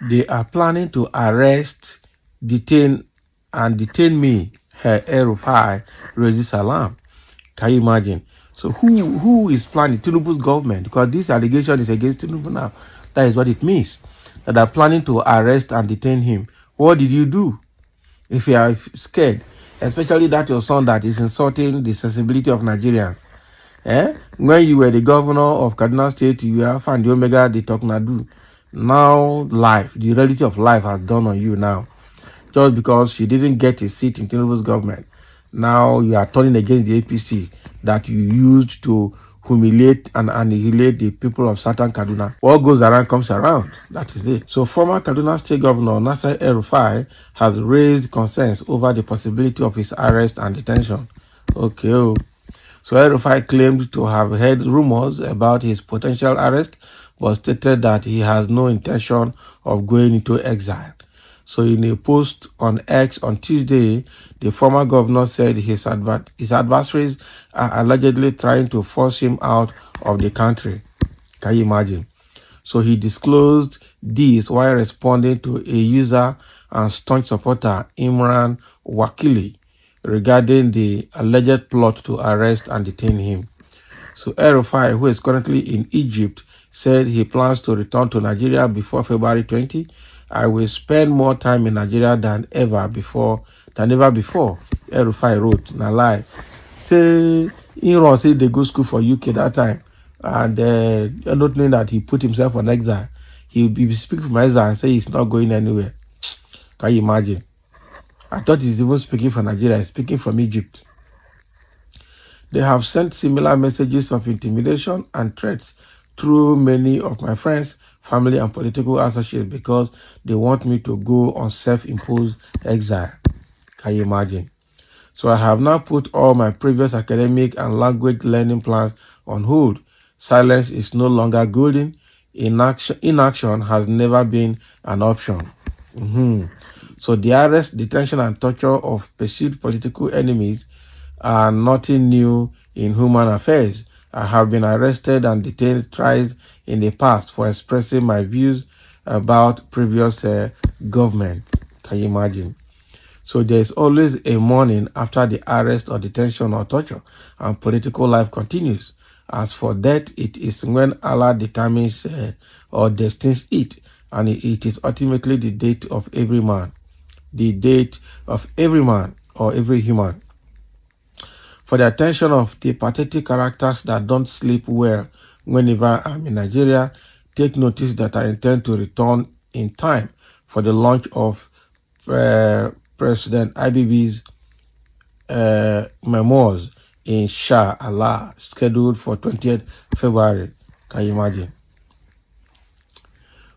They are planning to arrest, detain me. El-Rufai raises alarm. Can you imagine? So who is planning? Tinubu's government, because this allegation is against Tinubu now. That is what it means. That they're planning to arrest and detain him. What did you do? If you are scared, especially that your son that is insulting the sensibility of Nigerians. When you were the governor of Kaduna State, you have found the Omega, the Toknadu. Now life, the reality of life has dawned on you now. Just because she didn't get a seat in Tinubu's government, now you are turning against the APC that you used to humiliate and annihilate the people of Southern Kaduna. What goes around comes around. That is it. So former Kaduna State Governor Nasser El-Rufai has raised concerns over the possibility of his arrest and detention. Okay. So El-Rufai claimed to have heard rumors about his potential arrest, but stated that he has no intention of going into exile. So in a post on X on Tuesday, the former governor said his adversaries are allegedly trying to force him out of the country. Can you imagine? So he disclosed this while responding to a user and staunch supporter, Imran Wakili, regarding the alleged plot to arrest and detain him. So El-Rufai, who is currently in Egypt, said he plans to return to Nigeria before February 20. I will spend more time in Nigeria than ever before. El-Rufai wrote, na lie. Say, he said they go school for UK that time. And not knowing that he put himself on exile. He'll be speaking from exile and say he's not going anywhere. Can you imagine? I thought he's even speaking from Nigeria. He's speaking from Egypt. They have sent similar messages of intimidation and threats through many of my friends, family, and political associates because they want me to go on self-imposed exile. Can you imagine? So I have now put all my previous academic and language learning plans on hold. Silence is no longer golden. Inaction has never been an option. So the arrest, detention, and torture of perceived political enemies are nothing new in human affairs. I have been arrested and detained thrice in the past for expressing my views about previous government. Can you imagine? So there is always a morning after the arrest or detention or torture, and political life continues. As for death, it is when Allah determines or destines it, and it is ultimately the date of every man. The date of every man or every human. For the attention of the pathetic characters that don't sleep well whenever I'm in Nigeria, take notice that I intend to return in time for the launch of President IBB's memoirs, inshallah, scheduled for 20th February. Can you imagine?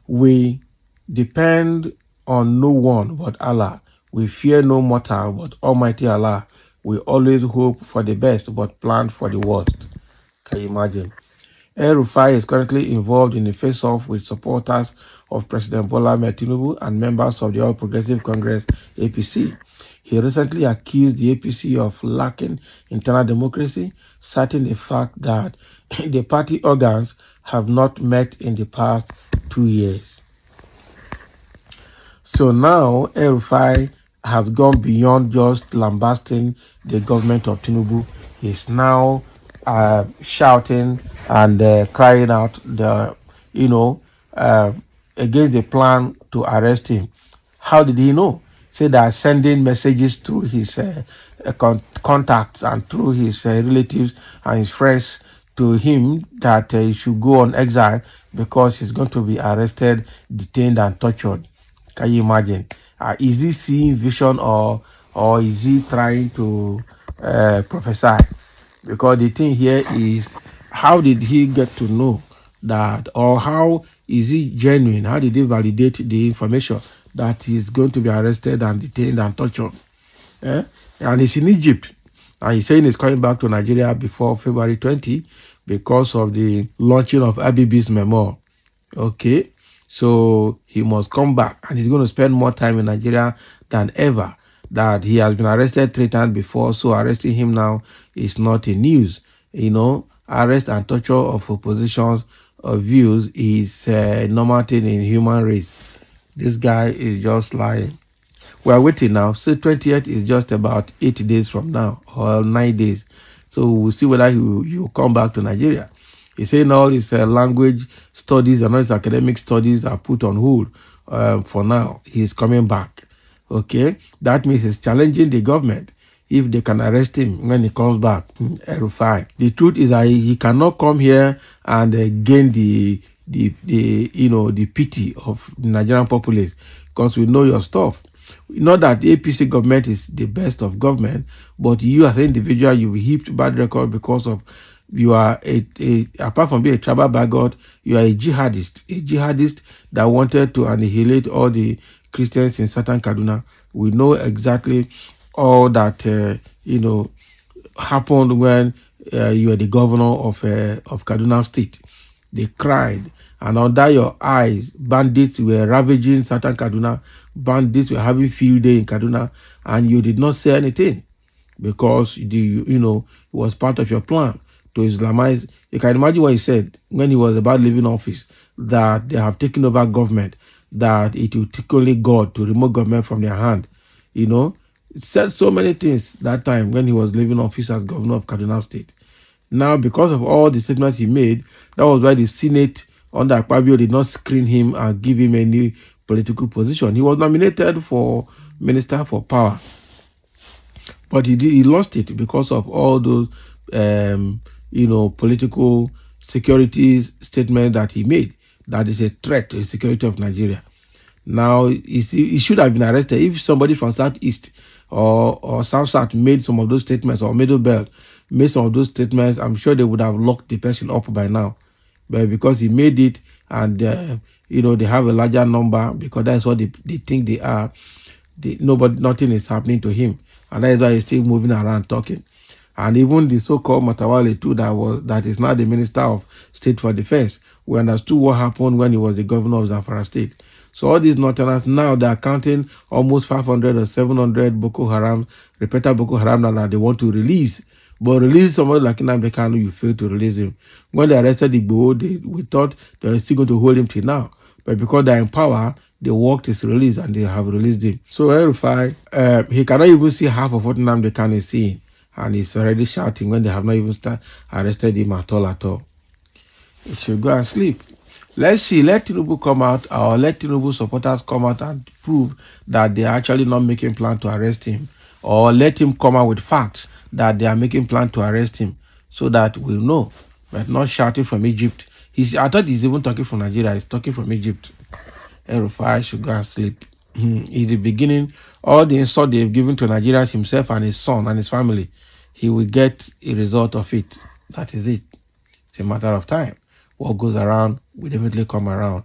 We depend on no one but Allah. We fear no mortal but Almighty Allah. We always hope for the best but plan for the worst. Can you imagine? El-Rufai is currently involved in a face-off with supporters of President Bola Ahmed Tinubu and members of the All Progressive Congress APC. He recently accused the APC of lacking internal democracy, citing the fact that the party organs have not met in the past 2 years. So now El-Rufai has gone beyond just lambasting the government of Tinubu. He's now shouting and crying out against the plan to arrest him. How did he know? Say they are sending messages through his contacts and through his relatives and his friends to him that he should go on exile because he's going to be arrested, detained, and tortured. Can you imagine? Is he seeing vision or is he trying to prophesy? Because the thing here is, how did he get to know that, or how is he genuine? How did he validate the information that he's going to be arrested and detained and tortured? And he's in Egypt. And he's saying he's coming back to Nigeria before February 20 because of the launching of Abibi's memoir. Okay. So he must come back and he's going to spend more time in Nigeria than ever. That he has been arrested 3 times before, so arresting him now is not a news. Arrest and torture of opposition's views is a normal thing in human race. This guy is just lying. We are waiting now. So 20th is just about 8 days from now, or 9 days. So we'll see whether he will come back to Nigeria. He's saying all his language studies and all his academic studies are put on hold for now. He's coming back. Okay? That means he's challenging the government if they can arrest him when he comes back. El-Rufai. The truth is that he cannot come here and gain the pity of the Nigerian populace, because we know your stuff. Not that the APC government is the best of government, but you as an individual, you've heaped bad record because of you are apart from being a tribal bigot, you are a jihadist that wanted to annihilate all the Christians in Southern Kaduna. We know exactly all that happened when you were the governor of Kaduna State. They cried, and under your eyes, bandits were ravaging Southern Kaduna. Bandits were having field day in Kaduna, and you did not say anything because it was part of your plan to Islamize. You can imagine what he said when he was about leaving office, that they have taken over government, that it will take only God to remove government from their hand. He said so many things that time when he was leaving office as governor of Kaduna State. Now, because of all the statements he made, that was why the Senate under Akpabio did not screen him and give him any political position. He was nominated for Minister for Power, but he lost it because of all those political security statements that he made. That is a threat to the security of Nigeria. Now, he should have been arrested if somebody from Southeast or South made some of those statements, or Middle Belt made some of those statements. I'm sure they would have locked the person up by now. But because he made it, and they have a larger number, because that's what they think they are. Nothing is happening to him, and that is why he's still moving around talking. And even the so-called Matawale too, that is now the Minister of State for Defense, we understood what happened when he was the governor of Zamfara State. So all these Northerners now, they are counting almost 500 or 700 repeated Boko Haram that they want to release. But release somebody like Nnamdi Kanu, you fail to release him. When they arrested Igboho, we thought they were still going to hold him till now. But because they're in power, they worked his release and they have released him. So El-Rufai, he cannot even see half of what Nnamdi Kanu is seeing. And he's already shouting when they have not even arrested him at all. He should go and sleep. Let's see, let Tinubu come out, or let Tinubu supporters come out and prove that they are actually not making plan to arrest him, or let him come out with facts that they are making plan to arrest him, so that we'll know, but not shouting from Egypt. I thought he's even talking from Nigeria. He's talking from Egypt. El-Rufai should go and sleep. In the beginning, all the insult they've given to Nigeria, himself and his son and his family, he will get a result of it. That is it. It's a matter of time. What goes around will definitely come around.